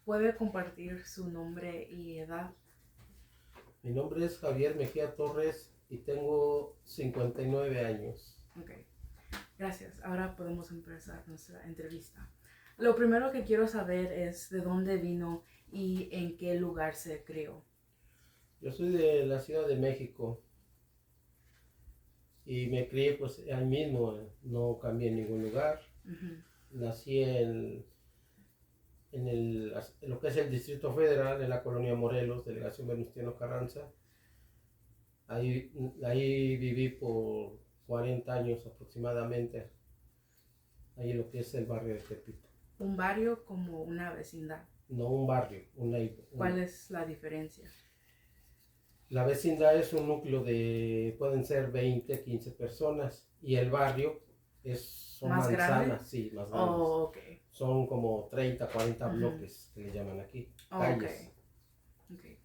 ¿Puede compartir su nombre y edad? Mi nombre es Javier Mejía Torres y tengo 59 años. Ok, gracias. Ahora podemos empezar nuestra entrevista. Lo primero que quiero saber es de dónde vino y en qué lugar se crió. Yo soy de la Ciudad de México y me crié pues ahí mismo, no cambié en ningún lugar. Ujú. Nací en lo que es el Distrito Federal, en la colonia Morelos, delegación Venustiano Carranza. Ahí viví por 40 años aproximadamente, ahí en lo que es el barrio de Tepito. Un barrio como una vecindad. No un barrio, ¿Cuál es la diferencia? La vecindad es un núcleo pueden ser 20, 15 personas y el barrio son ¿Más manzanas, grande? sí, más grandes. Oh, ok. Son como 30, 40 Ujú. bloques que le llaman aquí, Oh, calles. okay.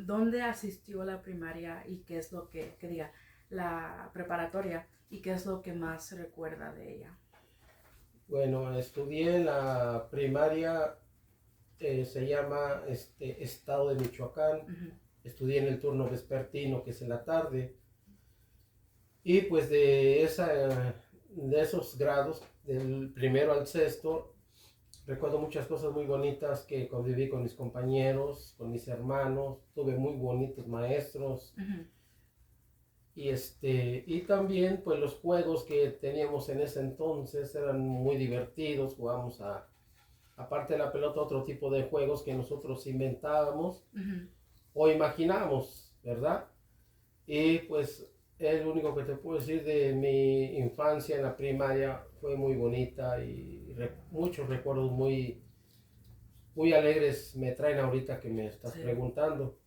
¿Dónde asistió a la primaria y qué es lo que diga, la preparatoria y qué es lo que más recuerda de ella? Bueno, estudié en la primaria, se llama Estado de Michoacán. Ujú. Estudié en el turno vespertino, que es en la tarde. Y pues de esos grados, del primero al sexto, recuerdo muchas cosas muy bonitas que conviví con mis compañeros, con mis hermanos, tuve muy bonitos maestros. Ujú. Y también pues los juegos que teníamos en ese entonces eran muy divertidos, jugábamos aparte de la pelota, otro tipo de juegos que nosotros inventábamos Ujú. o imaginábamos, ¿verdad? Y pues es lo único que te puedo decir de mi infancia en la primaria, fue muy bonita y muchos recuerdos muy alegres me traen ahorita que me estás Sí. preguntando.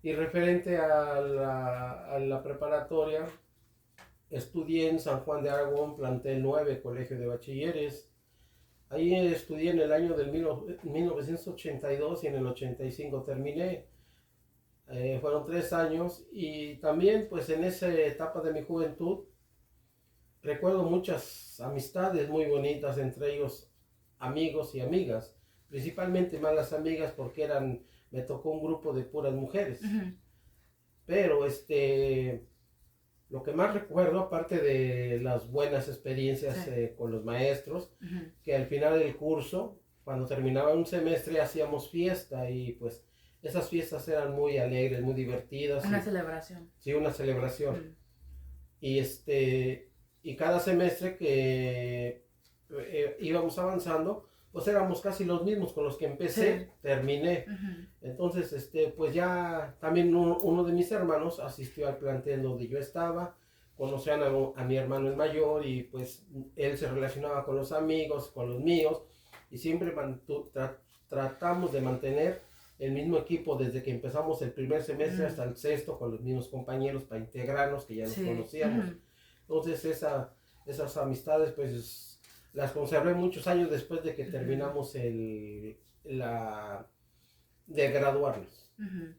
Y referente a la preparatoria, estudié en San Juan de Aragón, plantel 9, colegio de bachilleres. Ahí estudié en el año del 1982 y en el 85 terminé. Fueron 3 años y también pues en esa etapa de mi juventud recuerdo muchas amistades muy bonitas, entre ellos amigos y amigas, principalmente malas amigas porque me tocó un grupo de puras mujeres. Ujú. Pero lo que más recuerdo, aparte de las buenas experiencias Sí. con los maestros, Ujú. que al final del curso, cuando terminaba un semestre, hacíamos fiesta y pues esas fiestas eran muy alegres, muy divertidas. Una celebración. Sí, una celebración. Mm. Y, y cada semestre que íbamos avanzando, pues éramos casi los mismos con los que empecé, Sí. terminé. Ujú. Entonces, pues ya también uno de mis hermanos asistió al plantel donde yo estaba, conocían a mi hermano el mayor y pues él se relacionaba con los amigos, con los míos y siempre tratamos de mantener el mismo equipo desde que empezamos el primer semestre hasta el sexto con los mismos compañeros para integrarnos que ya nos Sí. conocíamos. Ujú. Entonces esas amistades pues las conservé muchos años después de que terminamos de graduarnos. Ujú.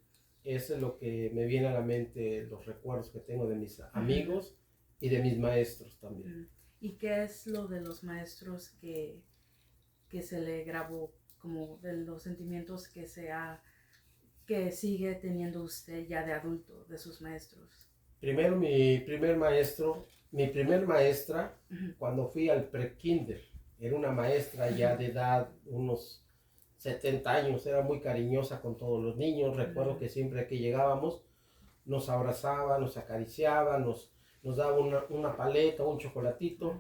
Eso es lo que me viene a la mente, los recuerdos que tengo de mis amigos y de mis maestros también. Ujú. ¿Y qué es lo de los maestros que se le grabó, como de los sentimientos que sigue teniendo usted ya de adulto, de sus maestros? Primero mi primer maestra, Ujú. cuando fui al pre-kinder, era una maestra ya de edad, unos 70 años, era muy cariñosa con todos los niños. Recuerdo que siempre que llegábamos nos abrazaba, nos acariciaba, nos daba una paleta, un chocolatito.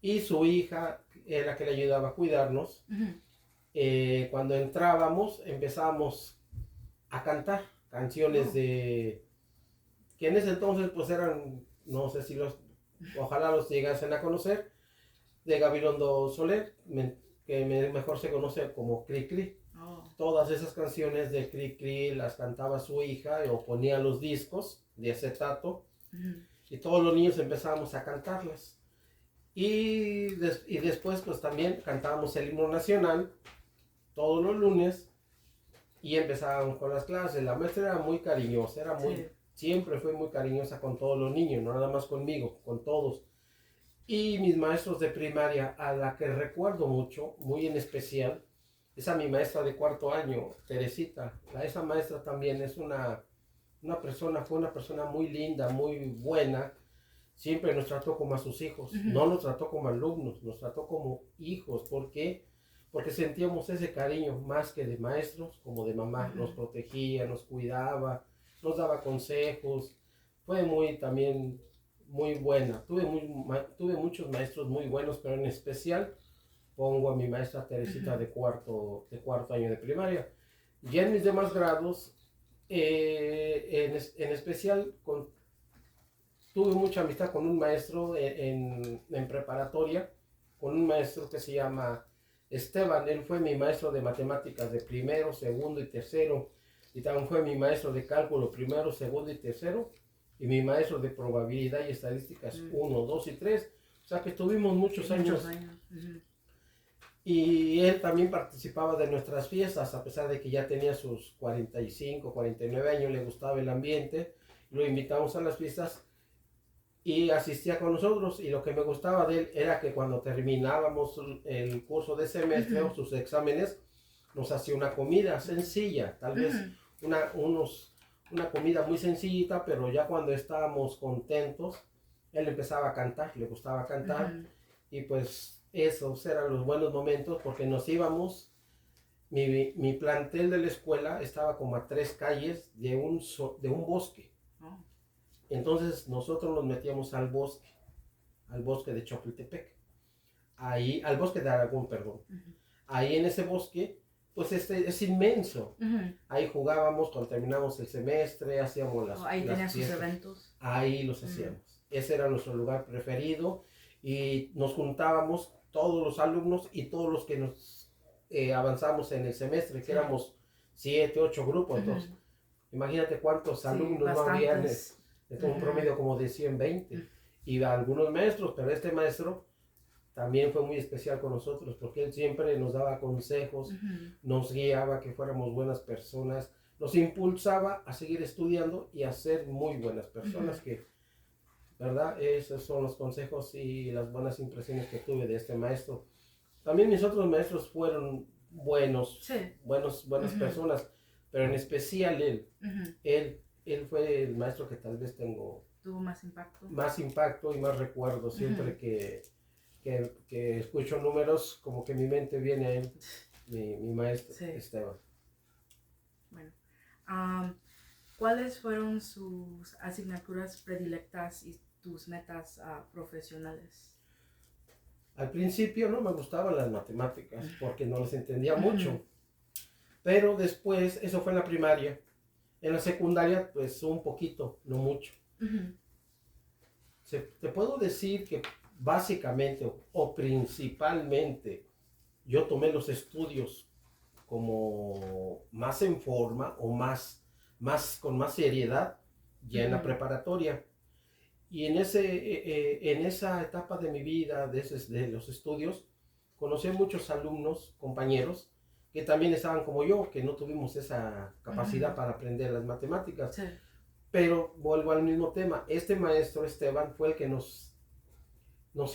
Y su hija era la que le ayudaba a cuidarnos. Cuando entrábamos empezábamos a cantar canciones que en ese entonces pues eran, no sé si ojalá los llegasen a conocer, de Gabilondo Soler, que mejor se conoce como Cri Cri. Oh. Todas esas canciones de Cri Cri las cantaba su hija o ponía los discos de acetato y todos los niños empezábamos a cantarlas. Y después pues también cantábamos el himno nacional todos los lunes y empezábamos con las clases. La maestra era muy cariñosa, siempre fue muy cariñosa con todos los niños, no nada más conmigo, con todos. Y mis maestros de primaria, a la que recuerdo mucho, muy en especial, esa mi maestra de cuarto año, Teresita, esa maestra también es fue una persona muy linda, muy buena. Siempre nos trató como a sus hijos, no nos trató como alumnos, nos trató como hijos. ¿Por qué? Porque sentíamos ese cariño más que de maestros, como de mamá. Nos protegía, nos cuidaba, nos daba consejos. Fue también muy buena. Tuve muchos maestros muy buenos, pero en especial pongo a mi maestra Teresita de cuarto año de primaria. Ya en mis demás grados, en especial tuve mucha amistad con un maestro en preparatoria, con un maestro que se llama Esteban. Él fue mi maestro de matemáticas de primero, segundo y tercero, y también fue mi maestro de cálculo primero, segundo y tercero, y mi maestro de probabilidad y estadísticas 1, 2 y 3. O sea que estuvimos muchos años. Y él también participaba de nuestras fiestas, a pesar de que ya tenía sus 45, 49 años, le gustaba el ambiente. Lo invitamos a las fiestas y asistía con nosotros. Y lo que me gustaba de él era que cuando terminábamos el curso de semestre o sus exámenes, nos hacía una comida sencilla, tal vez una comida muy sencillita, pero ya cuando estábamos contentos, él empezaba a cantar, le gustaba cantar. Y pues esos eran los buenos momentos, porque nos íbamos, mi plantel de la escuela estaba como a 3 calles de un bosque. Entonces nosotros nos metíamos al bosque de Chapultepec, al bosque de Aragón, perdón. Ahí en ese bosque, pues es inmenso. Ahí jugábamos cuando terminamos el semestre, hacíamos ahí tenían sus eventos. Ahí los hacíamos. Ese era nuestro lugar preferido y nos juntábamos todos los alumnos y todos los que nos avanzamos en el semestre, que éramos 7, 8 grupos. Entonces, imagínate cuántos alumnos no habían. Un promedio como de 120. Y algunos maestros, pero este maestro también fue muy especial con nosotros, porque él siempre nos daba consejos, nos guiaba que fuéramos buenas personas, nos impulsaba a seguir estudiando y a ser muy buenas personas, ¿verdad? Esos son los consejos y las buenas impresiones que tuve de este maestro. También mis otros maestros fueron buenas personas, pero en especial él fue el maestro que tal vez tuvo más impacto. Más impacto y más recuerdo. Siempre que escucho números, como que mi mente viene a él, mi maestro Esteban. Bueno, ¿cuáles fueron sus asignaturas predilectas y tus metas profesionales? Al principio no me gustaban las matemáticas porque no las entendía mucho, pero después, eso fue en la primaria. En la secundaria, pues un poquito, no mucho. Te puedo decir que básicamente o principalmente yo tomé los estudios como más en forma o con más seriedad ya en la preparatoria. Y en esa etapa de mi vida, de los estudios, conocí a muchos alumnos, compañeros, que también estaban como yo, que no tuvimos esa capacidad para aprender las matemáticas. Sí. Pero vuelvo al mismo tema. Este maestro Esteban fue el que nos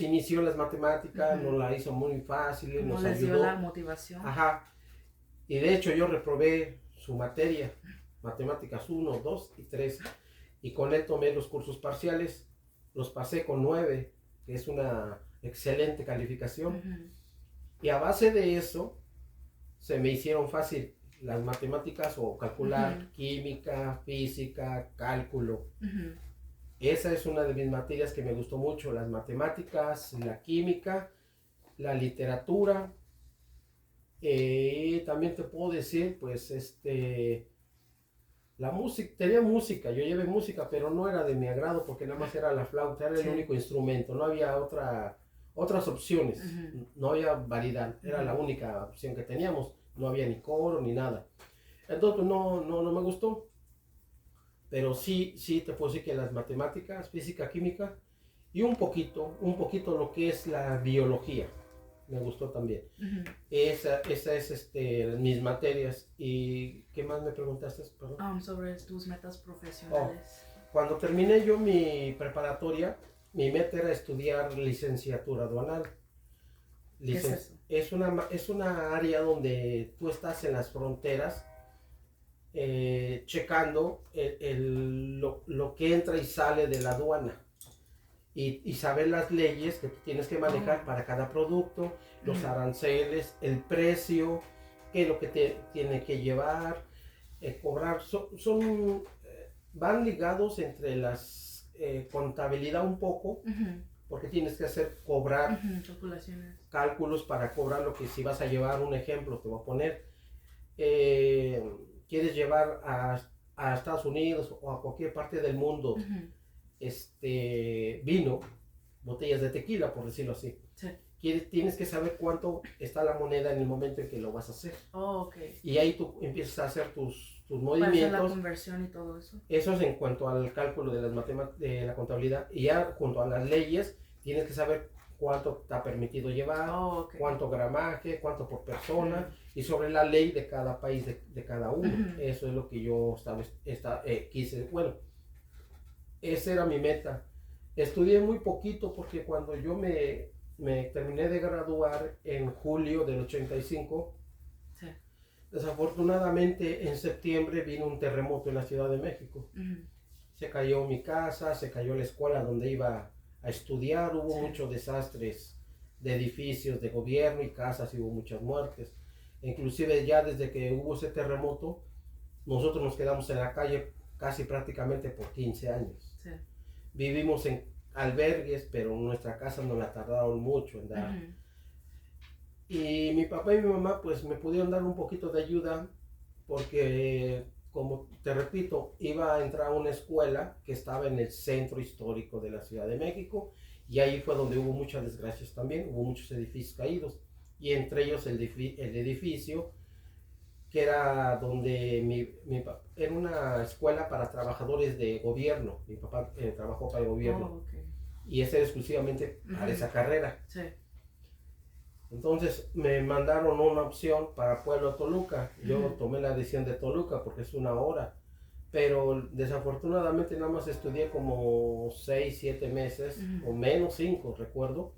inició las matemáticas, nos la hizo muy fácil, nos les ayudó. Dio la motivación. Y de hecho yo reprobé su materia, matemáticas 1, 2 y 3. Y con él tomé los cursos parciales, los pasé con 9, que es una excelente calificación. Y a base de eso, se me hicieron fácil las matemáticas o calcular química, física, cálculo. Esa es una de mis materias que me gustó mucho, las matemáticas, la química, la literatura. También te puedo decir, pues, la música, tenía música, yo llevé música, pero no era de mi agrado porque nada más era la flauta, era el único instrumento, no había otras opciones, no había variedad, era la única opción que teníamos, no había ni coro ni nada. Entonces no me gustó, pero sí te puedo decir que las matemáticas, física, química y un poquito lo que es la biología, me gustó también. Esa es mis materias. ¿Y qué más me preguntaste? Sobre tus metas profesionales. Cuando terminé yo mi preparatoria, mi meta era estudiar licenciatura aduanal. ¿Qué es eso? Es una área donde tú estás en las fronteras checando lo que entra y sale de la aduana y saber las leyes que tú tienes que manejar para cada producto, los aranceles, el precio, qué es lo que te tiene que llevar, cobrar. Van ligados entre las contabilidad un poco, porque tienes que cobrar calculaciones, cálculos para cobrar lo que si vas a llevar, un ejemplo te voy a poner, quieres llevar a Estados Unidos o a cualquier parte del mundo vino, botellas de tequila, por decirlo así. Sí. Tienes que saber cuánto está la moneda en el momento en que lo vas a hacer. Oh, okay. Y ahí tú empiezas a hacer tus movimientos. Para hacer la conversión y todo eso. Eso es en cuanto al cálculo de de la contabilidad. Y ya junto a las leyes, tienes que saber cuánto está permitido llevar, cuánto gramaje, cuánto por persona, y sobre la ley de cada país, de cada uno. Eso es lo que yo quise. Bueno, esa era mi meta. Estudié muy poquito porque cuando yo me terminé de graduar en julio del 85, sí, desafortunadamente en septiembre vino un terremoto en la Ciudad de México. Se cayó mi casa, se cayó la escuela donde iba a estudiar, hubo muchos desastres de edificios de gobierno y casas, y hubo muchas muertes. Inclusive ya desde que hubo ese terremoto, nosotros nos quedamos en la calle casi prácticamente por 15 años. Sí. Vivimos en albergues, pero nuestra casa no la tardaron mucho en dar. Y mi papá y mi mamá pues me pudieron dar un poquito de ayuda porque, como te repito, iba a entrar a una escuela que estaba en el centro histórico de la Ciudad de México, y ahí fue donde hubo muchas desgracias también, hubo muchos edificios caídos, y entre ellos el edificio que era donde mi papá, era una escuela para trabajadores de gobierno. Mi papá trabajó para el gobierno. Y ese era exclusivamente para esa carrera. Sí. Entonces me mandaron una opción para Pueblo Toluca. Yo tomé la decisión de Toluca porque es 1 hora. Pero desafortunadamente nada más estudié como 6, 7 meses, o menos 5, recuerdo,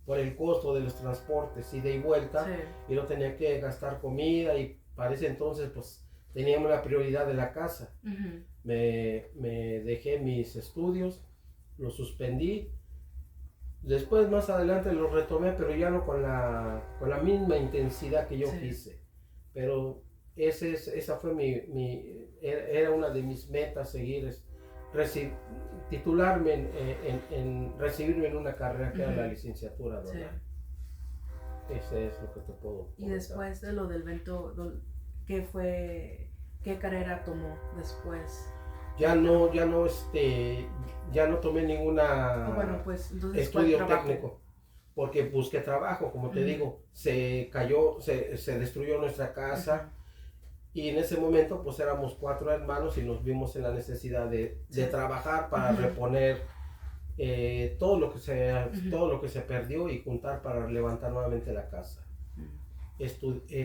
por el costo de los transportes ida y vuelta. Sí. Y no tenía que gastar comida, y para ese entonces pues teníamos la prioridad de la casa. Me dejé mis estudios, los suspendí. Después más adelante los retomé, pero ya no con la misma intensidad que yo quise. Pero esa fue era una de mis metas, seguir, titularme recibirme en una carrera que era la licenciatura, ¿verdad? Sí. Ese es lo que te puedo comentar. Y después de lo del evento, ¿qué carrera tomó después? Ya no tomé ninguna estudio técnico, porque busqué trabajo, como te digo, se cayó, se destruyó nuestra casa, y en ese momento pues éramos 4 hermanos y nos vimos en la necesidad de trabajar para reponer todo lo que se perdió, y juntar para levantar nuevamente la casa.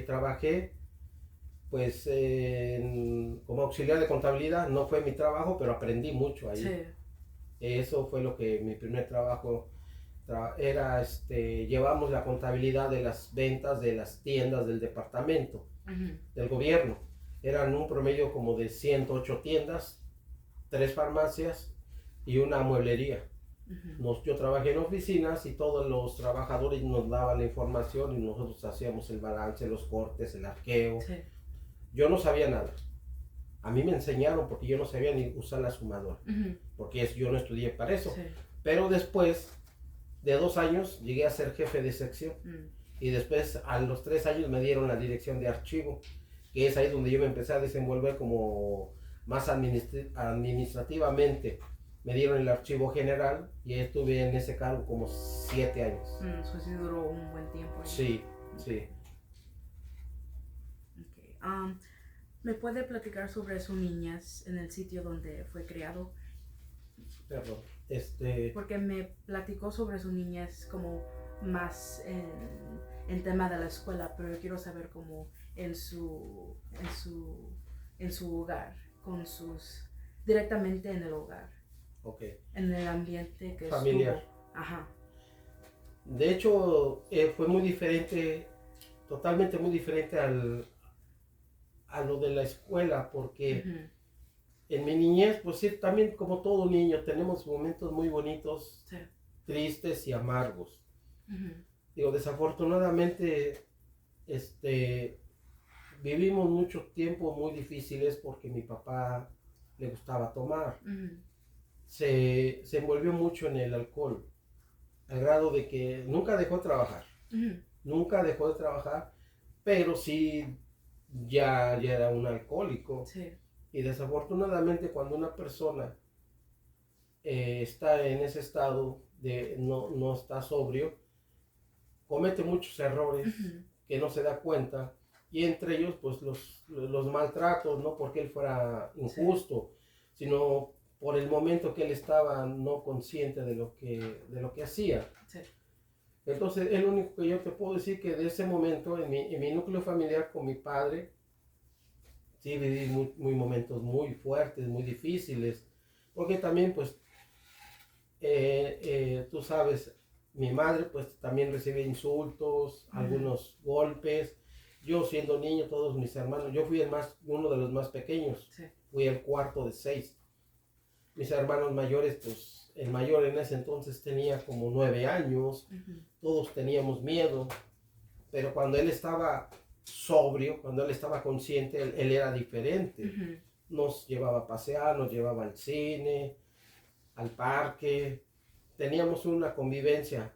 Trabajé pues como auxiliar de contabilidad. No fue mi trabajo, pero aprendí mucho ahí. Sí. Eso fue lo que mi primer trabajo era. Llevamos la contabilidad de las ventas de las tiendas del departamento del gobierno. Eran un promedio como de 108 tiendas, 3 farmacias y una mueblería. Yo trabajé en oficinas, y todos los trabajadores nos daban la información, y nosotros hacíamos el balance, los cortes, el arqueo. Sí. Yo no sabía nada. A mí me enseñaron, porque yo no sabía ni usar la sumadora, porque yo no estudié para eso. Sí. Pero después de 2 años llegué a ser jefe de sección, y después a los 3 años me dieron la dirección de archivo, que es ahí donde yo me empecé a desenvolver como más administrativamente. Me dieron el archivo general, y estuve en ese cargo como 7 años. Eso sí duró un buen tiempo. Sí, sí. ¿Me puede platicar sobre su niñez en el sitio donde fue criado? Perdón, Porque me platicó sobre su niñez como más en tema de la escuela, pero yo quiero saber cómo en su hogar, directamente en el hogar. Okay. En el ambiente que familiar. estuvo. Ajá. De hecho, fue muy diferente, totalmente muy diferente a lo de la escuela, porque Ujú. en mi niñez, pues sí, también como todo niño, tenemos momentos muy bonitos, Sí. tristes y amargos. Ujú. Digo, desafortunadamente, este, vivimos muchos tiempos muy difíciles porque mi papá le gustaba tomar. Ujú. Se envolvió mucho en el alcohol, al grado de que nunca dejó de trabajar. Ujú. Nunca dejó de trabajar, pero sí ya era un alcohólico. Sí. Y desafortunadamente cuando una persona está en ese estado de no está sobrio, comete muchos errores Ujú. que no se da cuenta, y entre ellos pues los maltratos, no porque él fuera Sí. injusto, sino por el momento que él estaba no consciente de lo que hacía. Sí. Entonces, es lo único que yo te puedo decir, que de ese momento en mi núcleo familiar con mi padre, sí viví muy momentos muy fuertes, muy difíciles, porque también pues tú sabes, mi madre pues también recibe insultos, Ujú. algunos golpes. Yo siendo niño, todos mis hermanos, yo fui uno de los más pequeños, Sí. fui el cuarto de 6. Mis hermanos mayores, pues el mayor en ese entonces tenía como 9 años, Ujú. todos teníamos miedo, pero cuando él estaba sobrio, cuando él estaba consciente, él era diferente. Ujú. Nos llevaba a pasear, nos llevaba al cine, al parque, teníamos una convivencia,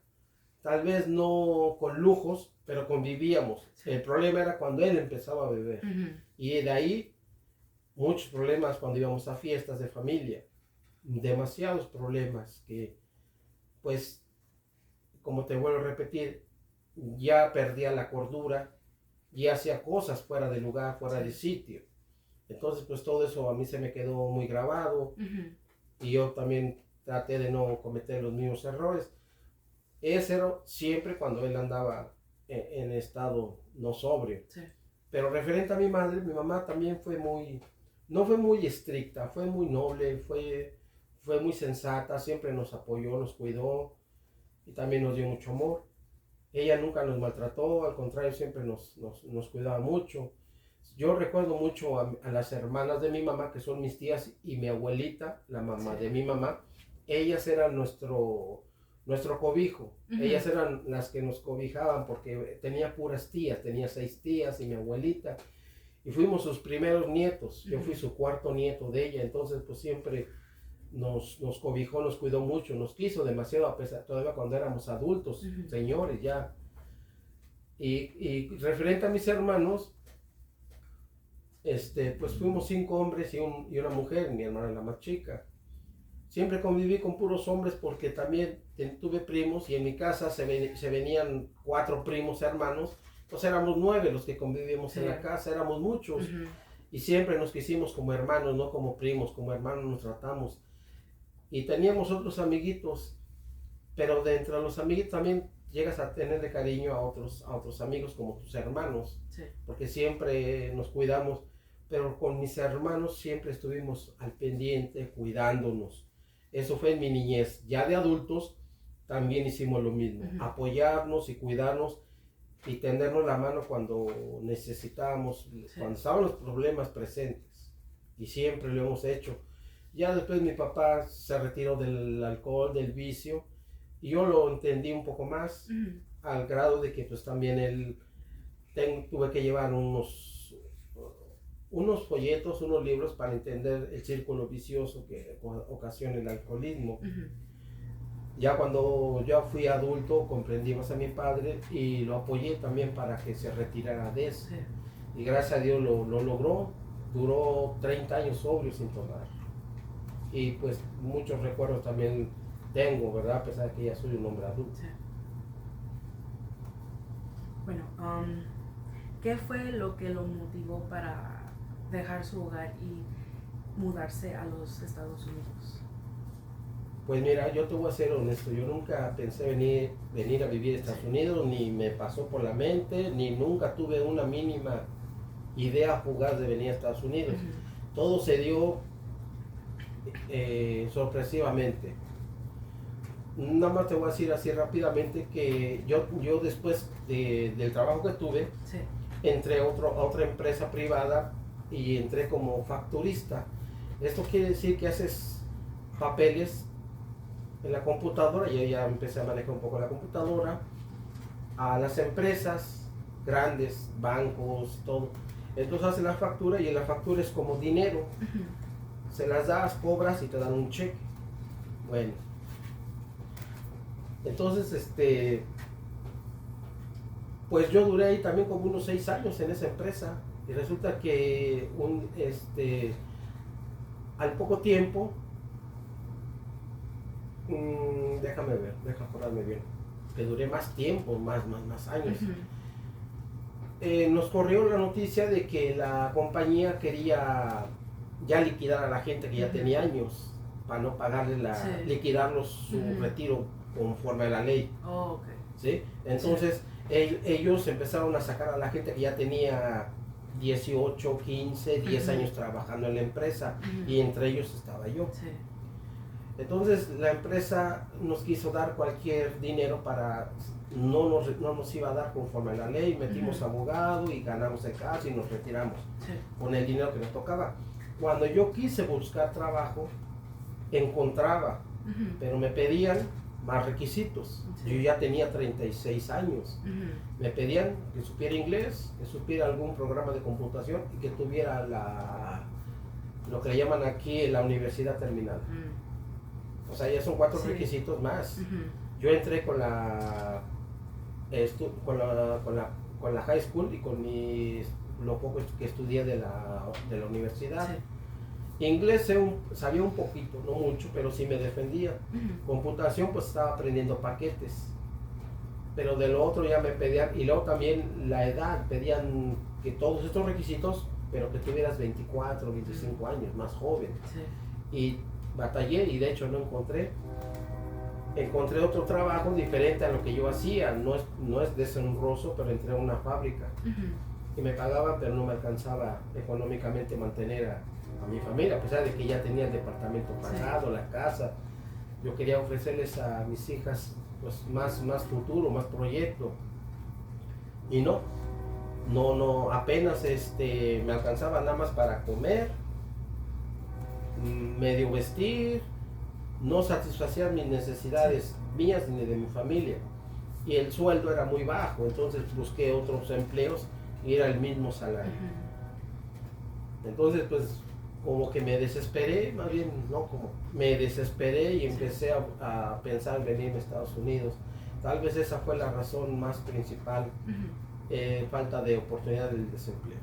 tal vez no con lujos, pero convivíamos. Sí. El problema era cuando él empezaba a beber. Ujú. Y de ahí muchos problemas cuando íbamos a fiestas de familia. Demasiados problemas que, pues, como te vuelvo a repetir, ya perdía la cordura y hacía cosas fuera de lugar, fuera de Sí. sitio. Entonces, pues todo eso a mí se me quedó muy grabado, Ujú. y yo también traté de no cometer los mismos errores. Ese era siempre cuando él andaba en estado no sobrio. Sí. Pero referente a mi madre, mi mamá también no fue muy estricta, fue muy noble, fue muy sensata, siempre nos apoyó, nos cuidó y también nos dio mucho amor. Ella nunca nos maltrató, al contrario, siempre nos cuidaba mucho. Yo recuerdo mucho a las hermanas de mi mamá, que son mis tías, y mi abuelita, la mamá Sí. de mi mamá. Ellas eran nuestro cobijo. Ujú. Ellas eran las que nos cobijaban, porque tenía puras tías, tenía 6 tías y mi abuelita. Y fuimos sus primeros nietos. Yo fui Ujú. su cuarto nieto de ella, entonces pues siempre nos cobijó, nos cuidó mucho, nos quiso demasiado, a pesar, todavía cuando éramos adultos, Ujú. señores ya. Y referente a mis hermanos, pues fuimos 5 hombres y una mujer, mi hermana la más chica. Siempre conviví con puros hombres porque también tuve primos, y en mi casa se venían 4 primos hermanos, pues éramos 9 los que convivíamos Sí. en la casa, éramos muchos. Ujú. Y siempre nos quisimos como hermanos, no como primos, como hermanos nos tratamos. Y teníamos otros amiguitos, pero dentro de los amiguitos también llegas a tenerle cariño a otros amigos como tus hermanos, Sí. porque siempre nos cuidamos, pero con mis hermanos siempre estuvimos al pendiente, cuidándonos. Eso fue en mi niñez. Ya de adultos también hicimos lo mismo, Ujú. apoyarnos y cuidarnos y tendernos la mano cuando necesitábamos, Sí. cuando estaban los problemas presentes. Y siempre lo hemos hecho. Ya después mi papá se retiró del alcohol, del vicio, y yo lo entendí un poco más, Ujú. al grado de que pues también tuve que llevar unos folletos, unos libros para entender el círculo vicioso que ocasiona el alcoholismo. Ujú. Ya cuando yo fui adulto comprendí más a mi padre y lo apoyé también para que se retirara de eso. Sí. Y gracias a Dios lo logró. Duró 30 años sobrio sin tomar. Y pues muchos recuerdos también tengo, ¿verdad? A pesar de que ya soy un hombre adulto. Sí. Bueno, ¿qué fue lo que lo motivó para dejar su hogar y mudarse a los Estados Unidos? Pues mira, yo te voy a ser honesto, yo nunca pensé venir a vivir a Estados Unidos, ni me pasó por la mente, ni nunca tuve una mínima idea fugaz de venir a Estados Unidos. Ujú. Todo se dio sorpresivamente. Nada más te voy a decir así rápidamente que yo después del trabajo que tuve, Sí. entré a otra empresa privada y entré como facturista. Esto quiere decir que haces papeles en la computadora. Yo ya empecé a manejar un poco la computadora a las empresas grandes, bancos, todo. Entonces haces la factura y en la factura es como dinero. Se las das, cobras y te dan un cheque. Bueno, entonces pues yo duré ahí también como unos 6 años en esa empresa y resulta que al poco tiempo, déjame ver, déjame acordarme bien, que duré más tiempo, más años. Nos corrió la noticia de que la compañía quería ya liquidar a la gente que ya tenía años para no pagarle liquidarlos su retiro conforme a la ley. Oh, okay. ¿Sí? Entonces ellos empezaron a sacar a la gente que ya tenía 18, 15, 10 años trabajando en la empresa y entre ellos estaba yo. Sí. Entonces la empresa nos quiso dar cualquier dinero para, no nos iba a dar conforme a la ley, metimos abogado y ganamos el caso y nos retiramos con el dinero que nos tocaba. Cuando yo quise buscar trabajo, encontraba, pero me pedían más requisitos. Yo ya tenía 36 años. Me pedían que supiera inglés, que supiera algún programa de computación y que tuviera lo que le llaman aquí la universidad terminada. O sea, ya son 4 requisitos más. Yo entré con la high school y con lo poco que estudié de la universidad. Inglés sabía un poquito, no mucho, pero sí me defendía. Computación, pues estaba aprendiendo paquetes. Pero de lo otro ya me pedían, y luego también la edad, pedían que todos estos requisitos, pero que tuvieras 24, 25 años, más joven. Y batallé y de hecho no encontré otro trabajo diferente a lo que yo hacía. No es deshonroso, pero entré a una fábrica y me pagaban, pero no me alcanzaba económicamente mantener a mi familia, a pesar de que ya tenía el departamento pagado, la casa. Yo quería ofrecerles a mis hijas pues más futuro, más proyecto, y no, apenas me alcanzaba nada más para comer, medio vestir, no satisfacían mis necesidades mías ni de mi familia, y el sueldo era muy bajo. Entonces busqué otros empleos y era el mismo salario. Entonces pues como que me desesperé, más bien no como, me desesperé y empecé a pensar en venirme a Estados Unidos. Tal vez esa fue la razón más principal, falta de oportunidad del desempleo.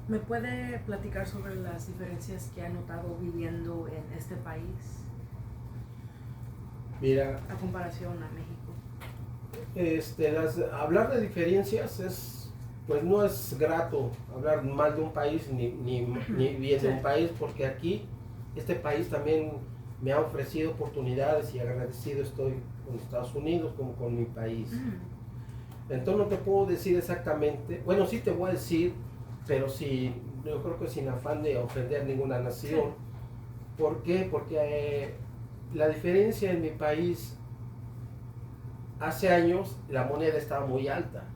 ¿Me puede platicar sobre las diferencias que ha notado viviendo en este país? Mira, a comparación a México. Hablar de diferencias pues no es grato hablar mal de un país ni bien de un país, porque aquí, este país también me ha ofrecido oportunidades y agradecido estoy con Estados Unidos como con mi país. Entonces no te puedo decir exactamente, bueno, sí te voy a decir, pero yo creo que sin afán de ofender ninguna nación. ¿Por qué? Porque la diferencia en mi país, hace años la moneda estaba muy alta,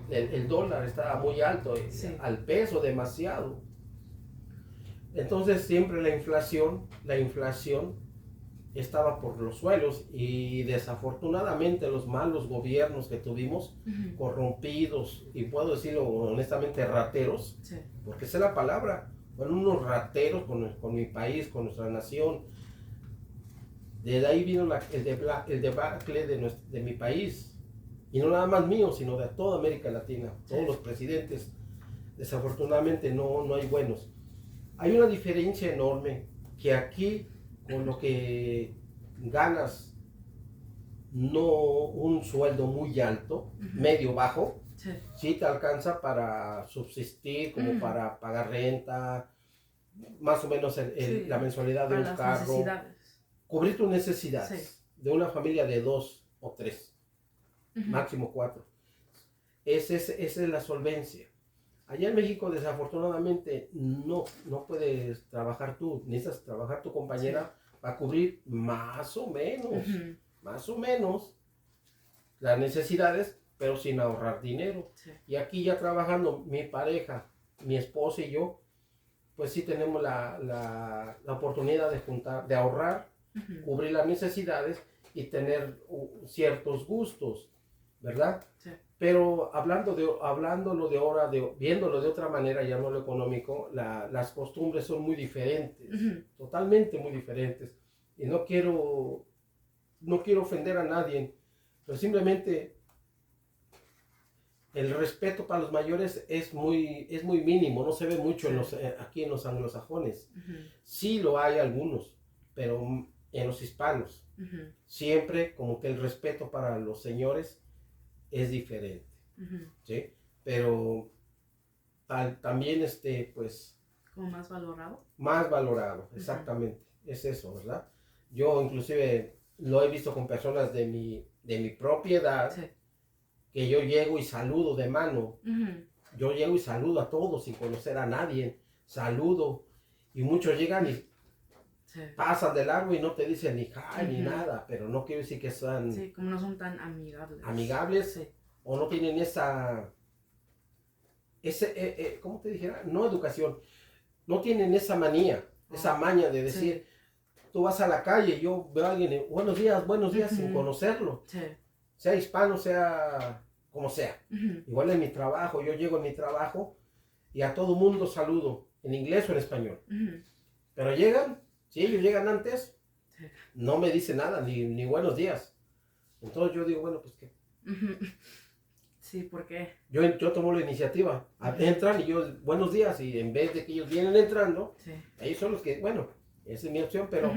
el dólar estaba muy alto, al peso demasiado. Entonces siempre la inflación estaba por los suelos, y desafortunadamente los malos gobiernos que tuvimos, corrompidos, y puedo decirlo honestamente, rateros, porque esa es la palabra, fueron unos rateros con mi país, con nuestra nación. Desde ahí vino el debacle de mi país, y no nada más mío, sino de toda América Latina. Todos los presidentes, desafortunadamente, no hay buenos. Hay una diferencia enorme, que aquí, con lo que ganas, no un sueldo muy alto, medio bajo, sí te alcanza para subsistir, como para pagar renta, más o menos la mensualidad de un carro, cubrir tus necesidades de una familia de 2 o 3, máximo 4. Esa es la solvencia. Allá en México, desafortunadamente, no puedes trabajar tú, necesitas trabajar tu compañera va a cubrir más o menos las necesidades, pero sin ahorrar dinero. Sí. Y aquí ya trabajando mi pareja, mi esposa y yo, pues sí tenemos la oportunidad de juntar, de ahorrar, cubrir las necesidades y tener ciertos gustos, ¿verdad? Sí. Pero hablándolo de ahora, viéndolo de otra manera, ya no lo económico, las costumbres son muy diferentes, totalmente muy diferentes. Y no quiero ofender a nadie, pero simplemente el respeto para los mayores es muy mínimo, no se ve mucho aquí en los anglosajones. Sí lo hay algunos, pero en los hispanos, siempre como que el respeto para los señores es diferente, ¿sí? Pero también pues... ¿Como más valorado? Más valorado, exactamente, es eso, ¿verdad? Yo inclusive lo he visto con personas de mi propiedad, sí, que yo llego y saludo de mano. Yo llego y saludo a todos sin conocer a nadie, saludo, y muchos llegan y sí, pasan de largo y no te dicen ni hi ni nada, pero no quiero decir que sean... Sí, como no son tan amigables. Amigables, sí, o no tienen ¿cómo te dijera? No educación, no tienen esa manía, esa maña de decir, sí, tú vas a la calle y yo veo a alguien, buenos días, sin conocerlo, sí, sea hispano, sea como sea. Igual en mi trabajo, yo llego en mi trabajo y a todo mundo saludo, en inglés o en español. Pero llegan, si ellos llegan antes, sí, no me dicen nada, ni buenos días. Entonces yo digo, bueno, pues qué. Sí, ¿por qué? Yo tomo la iniciativa. Entran y yo, buenos días, y en vez de que ellos vienen entrando, sí, ellos son los que, bueno, esa es mi opción, pero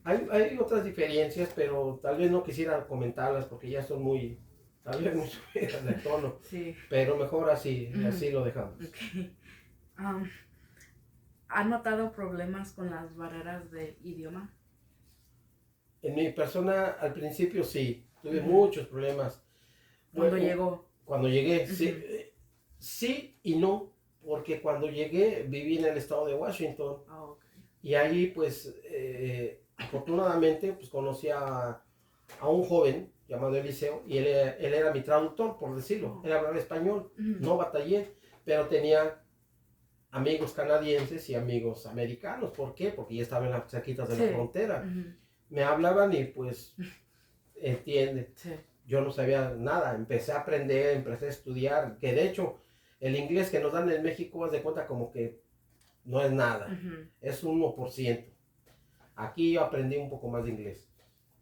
hay otras diferencias, pero tal vez no quisiera comentarlas porque ya son tal vez muy subidas de tono. Sí. Pero mejor así lo dejamos. Okay. ¿Han notado problemas con las barreras de idioma? En mi persona, al principio sí, tuve muchos problemas. Cuando llegó. Cuando llegué, sí y no, porque cuando llegué viví en el estado de Washington. Okay. Y ahí pues afortunadamente pues conocí a un joven llamado Eliseo y él era mi traductor, por decirlo. Él hablaba español, no batallé, pero tenía amigos canadienses y amigos americanos. ¿Por qué? Porque ya estaban en las cerquitas de la frontera. Me hablaban y pues entiende. Sí. Yo no sabía nada, empecé a aprender, empecé a estudiar, que de hecho el inglés que nos dan en México, haz de cuenta como que no es nada, es 1%. Aquí yo aprendí un poco más de inglés.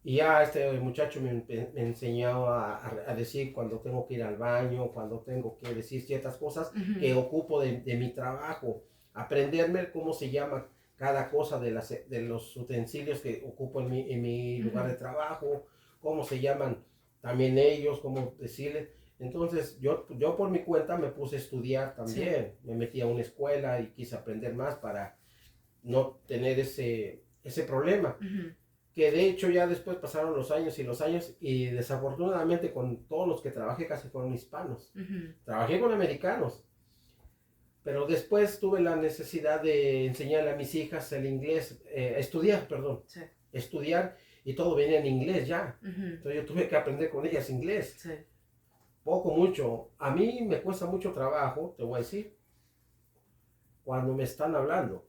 Y ya este muchacho me enseñó a decir cuando tengo que ir al baño, cuando tengo que decir ciertas cosas que ocupo de mi trabajo, aprenderme cómo se llama cada cosa de los utensilios que ocupo en mi lugar de trabajo, cómo se llaman también ellos, cómo decirles. Entonces yo por mi cuenta me puse a estudiar también, sí, me metí a una escuela y quise aprender más para no tener ese problema. Que de hecho ya después pasaron los años y desafortunadamente con todos los que trabajé casi fueron hispanos. Trabajé con americanos, pero después tuve la necesidad de enseñarle a mis hijas el inglés, estudiar, y todo venía en inglés ya. Entonces yo tuve que aprender con ellas inglés. Sí. Poco, mucho. A mí me cuesta mucho trabajo, te voy a decir, cuando me están hablando.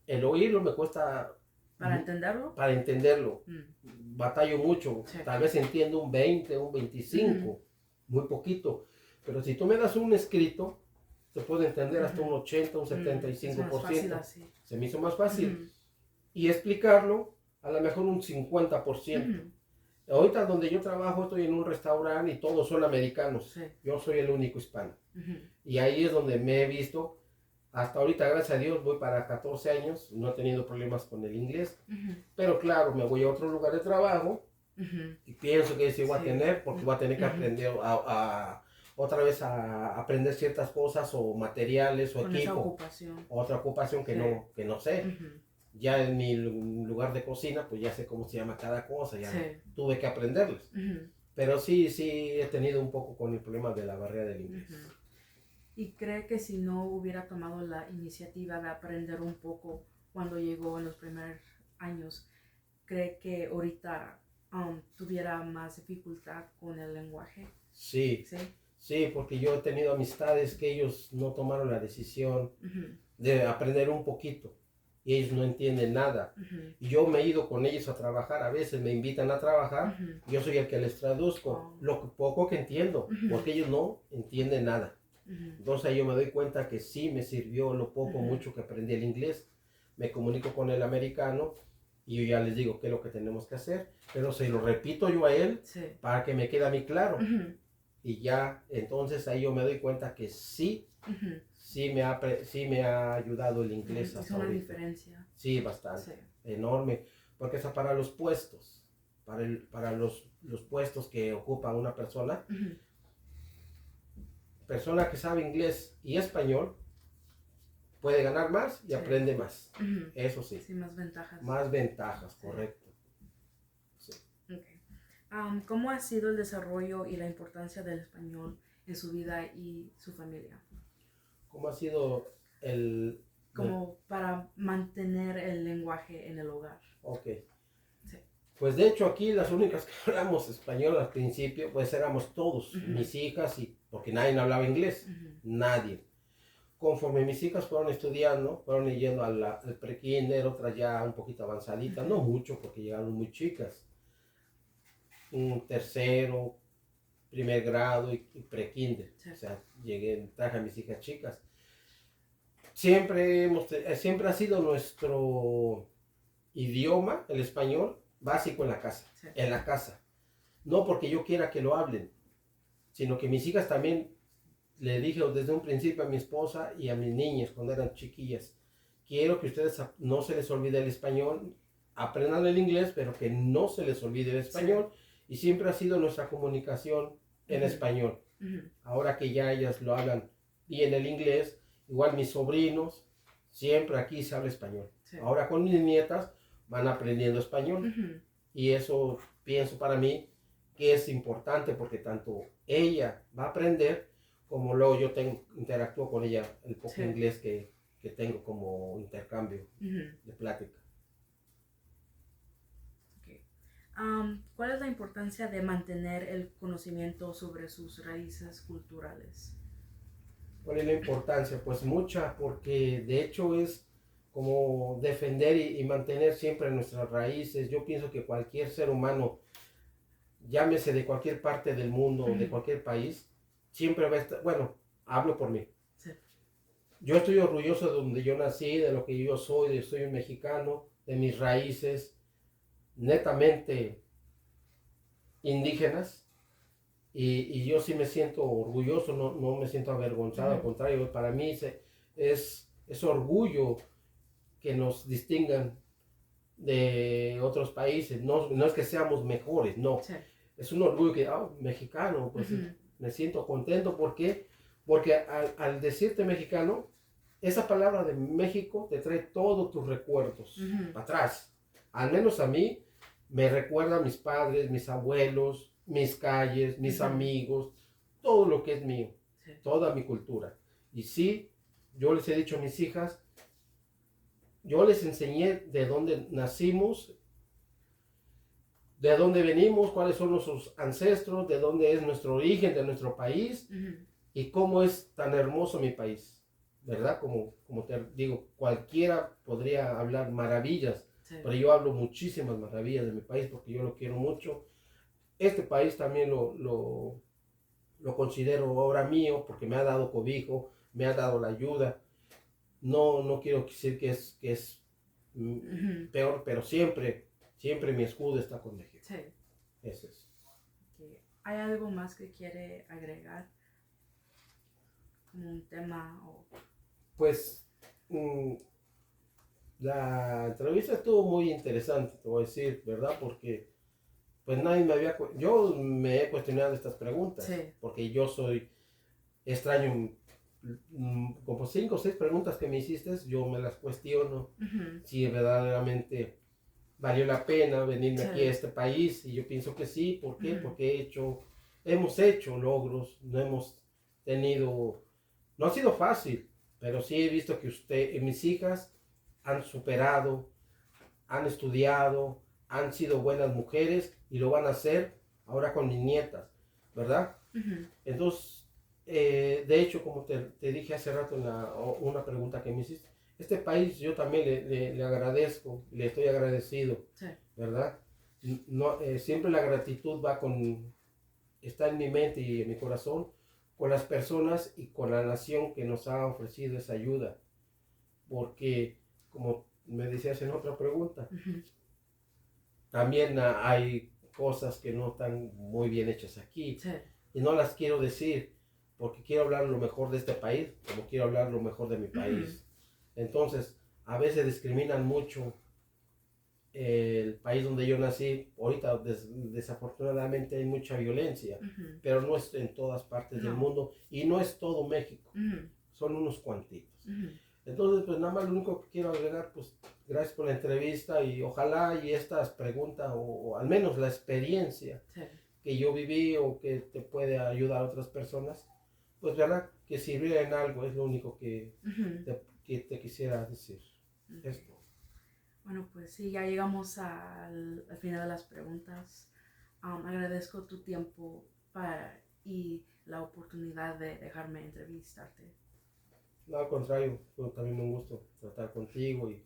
El oírlo me cuesta... ¿Para entenderlo? Para entenderlo. Batallo mucho. Sí. Tal vez entiendo un 20, un 25. Muy poquito. Pero si tú me das un escrito, se puede entender hasta un 80, un 75%. Se me hizo más fácil. Y explicarlo, a lo mejor un 50%. Ahorita donde yo trabajo estoy en un restaurante y todos son americanos. Sí. Yo soy el único hispano. Y ahí es donde me he visto. Hasta ahorita, gracias a Dios, voy para 14 años, no he tenido problemas con el inglés, pero claro, me voy a otro lugar de trabajo y pienso que sí voy a tener, porque voy a tener que aprender otra vez a aprender ciertas cosas o materiales o con equipo. Esa ocupación. Otra ocupación que, sí, que no sé. Ya en mi lugar de cocina, pues ya sé cómo se llama cada cosa, ya tuve que aprenderlas. Pero sí he tenido un poco con el problema de la barrera del inglés. ¿Y cree que si no hubiera tomado la iniciativa de aprender un poco, cuando llegó en los primeros años, ¿cree que ahorita tuviera más dificultad con el lenguaje? Sí, Sí. sí, porque yo he tenido amistades que ellos no tomaron la decisión de aprender un poquito y ellos no entienden nada. Y yo me he ido con ellos a trabajar, a veces me invitan a trabajar, yo soy el que les traduzco lo poco que entiendo, porque ellos no entienden nada. Entonces ahí yo me doy cuenta que sí me sirvió lo poco, mucho que aprendí el inglés. Me comunico con el americano y yo ya les digo qué es lo que tenemos que hacer, pero se lo repito yo a él para que me quede a mí claro. Y ya, entonces ahí yo me doy cuenta que sí, sí me ha ayudado el inglés hasta ¿Es una ahorita. diferencia? Sí, bastante, enorme, porque es para los puestos, para los puestos que ocupa una persona, persona que sabe inglés y español, puede ganar más y aprende más. Eso sí. Sí, más ventajas. Más ventajas, correcto. Sí. Okay. ¿Cómo ha sido el desarrollo y la importancia del español en su vida y su familia? ¿Cómo ha sido como para mantener el lenguaje en el hogar? Ok. Sí. Pues de hecho aquí las únicas que hablamos español al principio, pues éramos todos, mis hijas, y porque nadie hablaba inglés, nadie. Conforme mis hijas fueron estudiando, fueron yendo al pre-kinder, otras ya un poquito avanzaditas, no mucho porque llegaron muy chicas. Un tercero, primer grado y pre-kinder. Sí. O sea, traje a mis hijas chicas. Siempre ha sido nuestro idioma, el español, básico en la casa. Sí. En la casa. No porque yo quiera que lo hablen, sino que mis hijas también, le dije desde un principio a mi esposa y a mis niñas cuando eran chiquillas, quiero que ustedes no se les olvide el español, aprendan el inglés, pero que no se les olvide el español. Sí. Y siempre ha sido nuestra comunicación en español. Ahora que ya ellas lo hablan bien el inglés, igual mis sobrinos, siempre aquí se habla español. Sí. Ahora con mis nietas van aprendiendo español. Y eso pienso para mí que es importante porque tanto ella va a aprender como luego yo interactúo con ella el poco inglés que tengo como intercambio de plática. ¿Cuál es la importancia de mantener el conocimiento sobre sus raíces culturales? ¿Cuál es la importancia? Pues mucha, porque de hecho es como defender y mantener siempre nuestras raíces. Yo pienso que cualquier ser humano, llámese de cualquier parte del mundo, de cualquier país, siempre va a estar, bueno, hablo por mí. Sí. Yo estoy orgulloso de donde yo nací, de lo que yo soy un mexicano, de mis raíces, netamente indígenas, y yo sí me siento orgulloso, no me siento avergonzado, al contrario, para mí es orgullo que nos distingan de otros países, no es que seamos mejores, no, sí. Es un orgullo que, mexicano, pues me siento contento, ¿por qué? Porque al decirte mexicano, esa palabra de México te trae todos tus recuerdos para atrás, al menos a mí, me recuerda a mis padres, mis abuelos, mis calles, mis amigos, todo lo que es mío, toda mi cultura. Y sí, yo les he dicho a mis hijas, yo les enseñé de dónde nacimos, de dónde venimos, cuáles son nuestros ancestros, de dónde es nuestro origen, de nuestro país, y cómo es tan hermoso mi país, ¿verdad? Como te digo, cualquiera podría hablar maravillas. Sí. Pero yo hablo muchísimas maravillas de mi país porque yo lo quiero mucho. Este país también lo considero obra mío porque me ha dado cobijo, me ha dado la ayuda. No quiero decir que es peor, pero siempre mi escudo está con México. Sí. Eso es. Okay. ¿Hay algo más que quiere agregar? Como un tema o... Pues... la entrevista estuvo muy interesante, te voy a decir, ¿verdad? Porque pues yo me he cuestionado estas preguntas, sí. Porque yo soy extraño, como 5 o 6 preguntas que me hiciste, yo me las cuestiono, si verdaderamente valió la pena venirme aquí a este país, y yo pienso que sí. ¿Por qué? Porque hemos hecho logros, no ha sido fácil, pero sí he visto que mis hijas han superado, han estudiado, han sido buenas mujeres y lo van a hacer ahora con mis nietas, ¿verdad? Ujú. Entonces, de hecho, como te dije hace rato en una pregunta que me hiciste, este país yo también le agradezco, le estoy agradecido, Sí. ¿verdad? No, siempre la gratitud está en mi mente y en mi corazón con las personas y con la nación que nos ha ofrecido esa ayuda, porque como me decías en otra pregunta, Ujú. también hay cosas que no están muy bien hechas aquí Sí. y no las quiero decir porque quiero hablar lo mejor de este país como quiero hablar lo mejor de mi Ujú. país. Entonces, a veces discriminan mucho el país donde yo nací. Ahorita desafortunadamente hay mucha violencia, Ujú. pero no es en todas partes del No. mundo y no es todo México, Ujú. son unos cuantitos. Ujú. Entonces, pues nada más lo único que quiero agregar, pues gracias por la entrevista y ojalá y estas preguntas o al menos la experiencia Sí. que yo viví o que te puede ayudar a otras personas, pues verdad que sirviera en algo, es lo único Ujú. que te quisiera decir. Ok. Esto. Bueno, pues sí, ya llegamos al final de las preguntas. Agradezco tu tiempo y la oportunidad de dejarme entrevistarte. No, al contrario, fue también un gusto tratar contigo y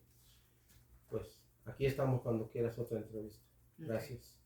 pues aquí estamos cuando quieras otra entrevista. Ok. Gracias.